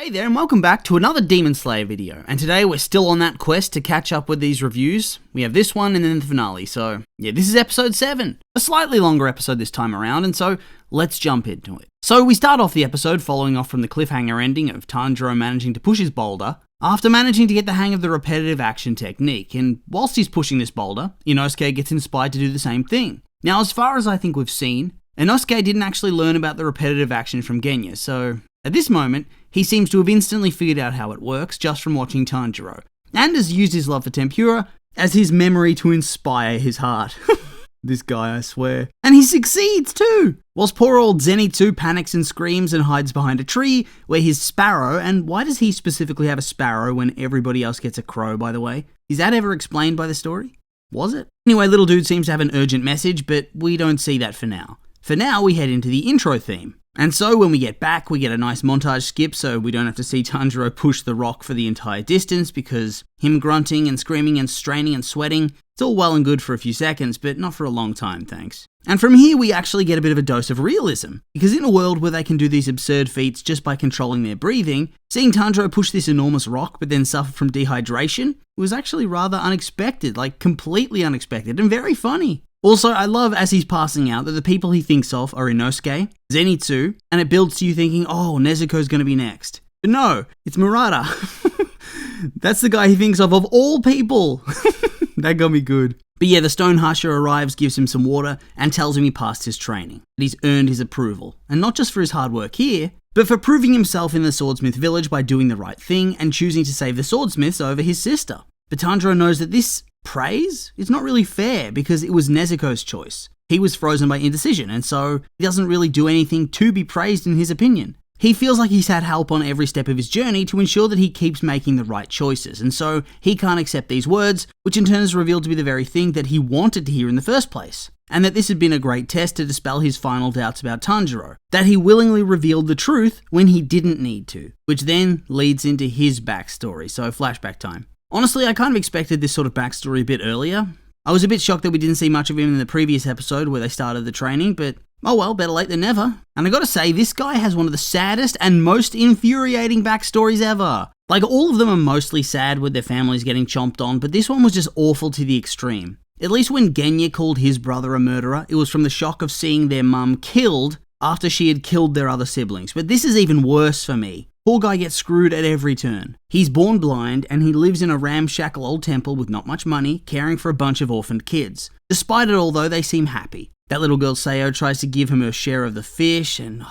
Hey there and welcome back to another Demon Slayer video, and today we're still on that quest to catch up with these reviews. We have this one and then the finale, so yeah, this is episode 7. A slightly longer episode this time around, and so let's jump into it. So we start off the episode following off from the cliffhanger ending of Tanjiro managing to push his boulder, after managing to get the hang of the repetitive action technique, and whilst he's pushing this boulder, Inosuke gets inspired to do the same thing. Now, as far as I think we've seen, Inosuke didn't actually learn about the repetitive action from Genya, so at this moment, he seems to have instantly figured out how it works just from watching Tanjiro, and has used his love for tempura as his memory to inspire his heart. This guy, I swear. And he succeeds too! Whilst poor old Zenitsu panics and screams and hides behind a tree, where his sparrow, and why does he specifically have a sparrow when everybody else gets a crow, by the way? Is that ever explained by the story? Was it? Anyway, little dude seems to have an urgent message, but we don't see that for now. For now, we head into the intro theme. And so when we get back, we get a nice montage skip so we don't have to see Tanjiro push the rock for the entire distance, because him grunting and screaming and straining and sweating, it's all well and good for a few seconds, but not for a long time, thanks. And from here we actually get a bit of a dose of realism, because in a world where they can do these absurd feats just by controlling their breathing, seeing Tanjiro push this enormous rock but then suffer from dehydration was actually rather unexpected, like completely unexpected and very funny. Also, I love as he's passing out that the people he thinks of are Inosuke, Zenitsu, and it builds to you thinking, oh, Nezuko's gonna be next. But no, it's Murata. That's the guy he thinks of all people. That got me good. But yeah, the stone Hashira arrives, gives him some water, and tells him he passed his training. That he's earned his approval. And not just for his hard work here, but for proving himself in the swordsmith village by doing the right thing and choosing to save the swordsmiths over his sister. But Tanjiro knows that this praise is not really fair because it was Nezuko's choice. He was frozen by indecision, and so he doesn't really do anything to be praised in his opinion. He feels like he's had help on every step of his journey to ensure that he keeps making the right choices, and so he can't accept these words, which in turn is revealed to be the very thing that he wanted to hear in the first place. And that this had been a great test to dispel his final doubts about Tanjiro, that he willingly revealed the truth when he didn't need to, which then leads into his backstory, so flashback time. Honestly, I kind of expected this sort of backstory a bit earlier. I was a bit shocked that we didn't see much of him in the previous episode where they started the training, but oh well, better late than never. And I gotta say, this guy has one of the saddest and most infuriating backstories ever. Like, all of them are mostly sad with their families getting chomped on, but this one was just awful to the extreme. At least when Genya called his brother a murderer, it was from the shock of seeing their mum killed after she had killed their other siblings. But this is even worse for me. Poor guy gets screwed at every turn. He's born blind, and he lives in a ramshackle old temple with not much money, caring for a bunch of orphaned kids. Despite it all though, they seem happy. That little girl Sayo tries to give him her share of the fish, and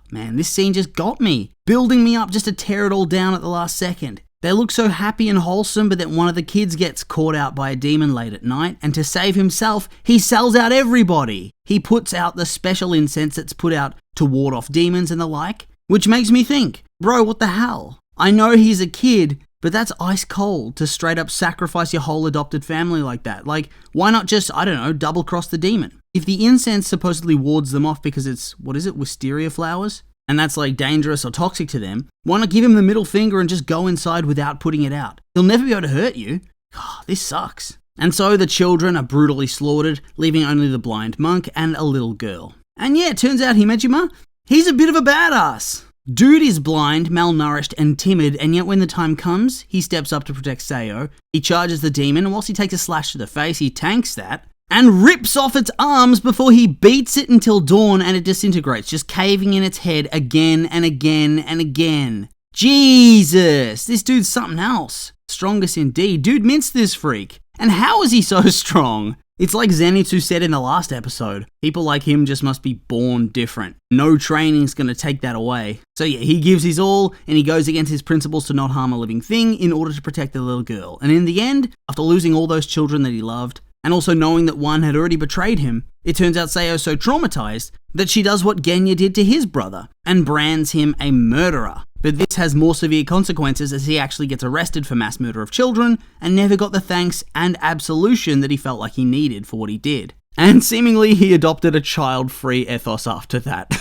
man, this scene just got me. Building me up just to tear it all down at the last second. They look so happy and wholesome, but then one of the kids gets caught out by a demon late at night, and to save himself, he sells out everybody. He puts out the special incense that's put out to ward off demons and the like, which makes me think, bro, what the hell? I know he's a kid, but that's ice cold to straight up sacrifice your whole adopted family like that. Like, why not just, I don't know, double cross the demon? If the incense supposedly wards them off because it's, wisteria flowers? And that's like dangerous or toxic to them, why not give him the middle finger and just go inside without putting it out? He'll never be able to hurt you. God, this sucks. And so the children are brutally slaughtered, leaving only the blind monk and a little girl. And yeah, it turns out Himejima, he's a bit of a badass. Dude is blind, malnourished, and timid, and yet when the time comes, he steps up to protect Sayo. He charges the demon, and whilst he takes a slash to the face, he tanks that, and rips off its arms before he beats it until dawn and it disintegrates, just caving in its head again and again and again. Jesus, this dude's something else. Strongest indeed. Dude minced this freak. And how is he so strong? It's like Zenitsu said in the last episode, people like him just must be born different. No training's gonna take that away. So yeah, he gives his all, and he goes against his principles to not harm a living thing in order to protect the little girl. And in the end, after losing all those children that he loved, and also knowing that one had already betrayed him, it turns out Sayo's so traumatized that she does what Genya did to his brother, and brands him a murderer. But this has more severe consequences as he actually gets arrested for mass murder of children and never got the thanks and absolution that he felt like he needed for what he did. And seemingly he adopted a child-free ethos after that.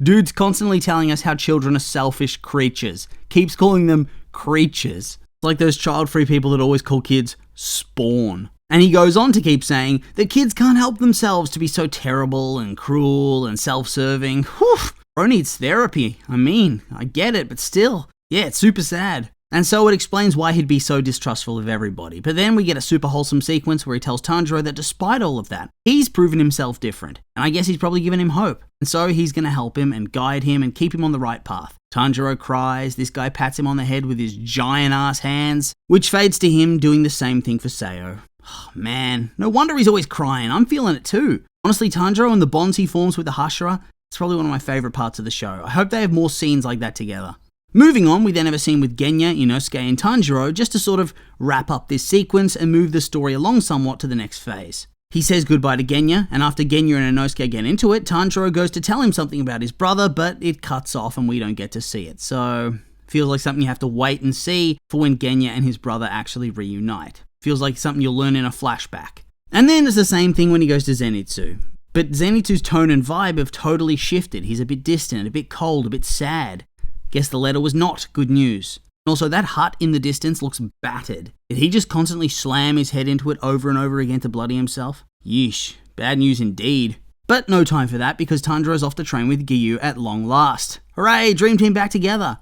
Dude's constantly telling us how children are selfish creatures. Keeps calling them creatures. It's like those child-free people that always call kids spawn. And he goes on to keep saying that kids can't help themselves to be so terrible and cruel and self-serving. Whew. Bro needs therapy. I get it, but still. Yeah, it's super sad. And so it explains why he'd be so distrustful of everybody. But then we get a super wholesome sequence where he tells Tanjiro that despite all of that, he's proven himself different. And I guess he's probably given him hope. And so he's going to help him and guide him and keep him on the right path. Tanjiro cries, this guy pats him on the head with his giant ass hands, which fades to him doing the same thing for Sayo. Oh, man, no wonder he's always crying. I'm feeling it too. Honestly, Tanjiro and the bonds he forms with the Hashira, it's probably one of my favorite parts of the show. I hope they have more scenes like that together. Moving on, we then have a scene with Genya, Inosuke, and Tanjiro just to sort of wrap up this sequence and move the story along somewhat to the next phase. He says goodbye to Genya, and after Genya and Inosuke get into it, Tanjiro goes to tell him something about his brother, but it cuts off and we don't get to see it. So, feels like something you have to wait and see for when Genya and his brother actually reunite. Feels like something you'll learn in a flashback. And then it's the same thing when he goes to Zenitsu. But Zenitsu's tone and vibe have totally shifted. He's a bit distant, a bit cold, a bit sad. Guess the letter was not good news. Also, that hut in the distance looks battered. Did he just constantly slam his head into it over and over again to bloody himself? Yeesh, bad news indeed. But no time for that because Tanjiro's off to train with Gyou at long last. Hooray, Dream Team back together!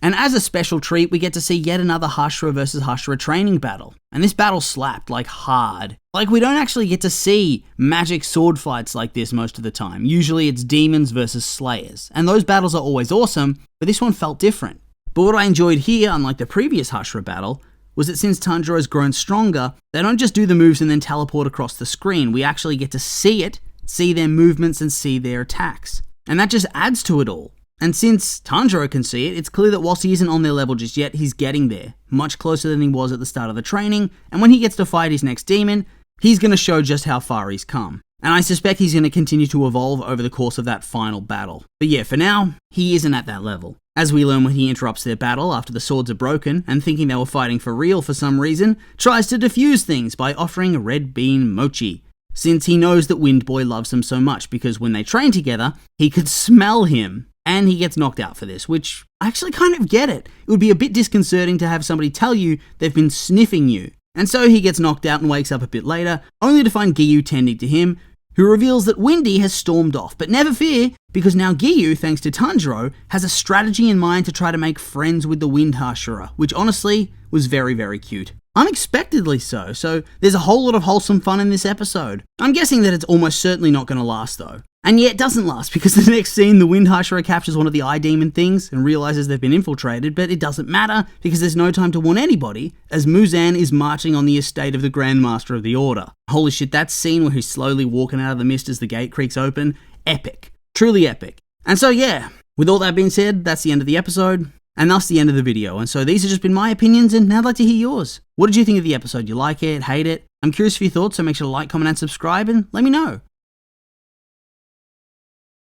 And as a special treat, we get to see yet another Hashira versus Hashira training battle. And this battle slapped, like, hard. Like, we don't actually get to see magic sword fights like this most of the time. Usually it's demons versus slayers. And those battles are always awesome, but this one felt different. But what I enjoyed here, unlike the previous Hashira battle, was that since Tanjiro has grown stronger, they don't just do the moves and then teleport across the screen. We actually get to see it, see their movements, and see their attacks. And that just adds to it all. And since Tanjiro can see it, it's clear that whilst he isn't on their level just yet, he's getting there, much closer than he was at the start of the training, and when he gets to fight his next demon, he's going to show just how far he's come. And I suspect he's going to continue to evolve over the course of that final battle. But yeah, for now, he isn't at that level. As we learn when he interrupts their battle after the swords are broken, and thinking they were fighting for real for some reason, tries to defuse things by offering a red bean mochi. Since he knows that Wind Boy loves him so much because when they train together, he could smell him. And he gets knocked out for this, which I actually kind of get it. It would be a bit disconcerting to have somebody tell you they've been sniffing you. And so he gets knocked out and wakes up a bit later, only to find Gyou tending to him, who reveals that Windy has stormed off. But never fear, because now Gyou, thanks to Tanjiro, has a strategy in mind to try to make friends with the Wind Hashira, which honestly was very, very cute. Unexpectedly so there's a whole lot of wholesome fun in this episode. I'm guessing that it's almost certainly not going to last though. And yet it doesn't last, because the next scene, the Wind Hashira captures one of the eye demon things and realizes they've been infiltrated, but it doesn't matter, because there's no time to warn anybody, as Muzan is marching on the estate of the Grand Master of the Order. Holy shit, that scene where he's slowly walking out of the mist as the gate creaks open, epic. Truly epic. And so yeah, with all that being said, that's the end of the episode, and thus the end of the video. And so these have just been my opinions, and now I'd like to hear yours. What did you think of the episode? You like it? Hate it? I'm curious for your thoughts, so make sure to like, comment, and subscribe, and let me know.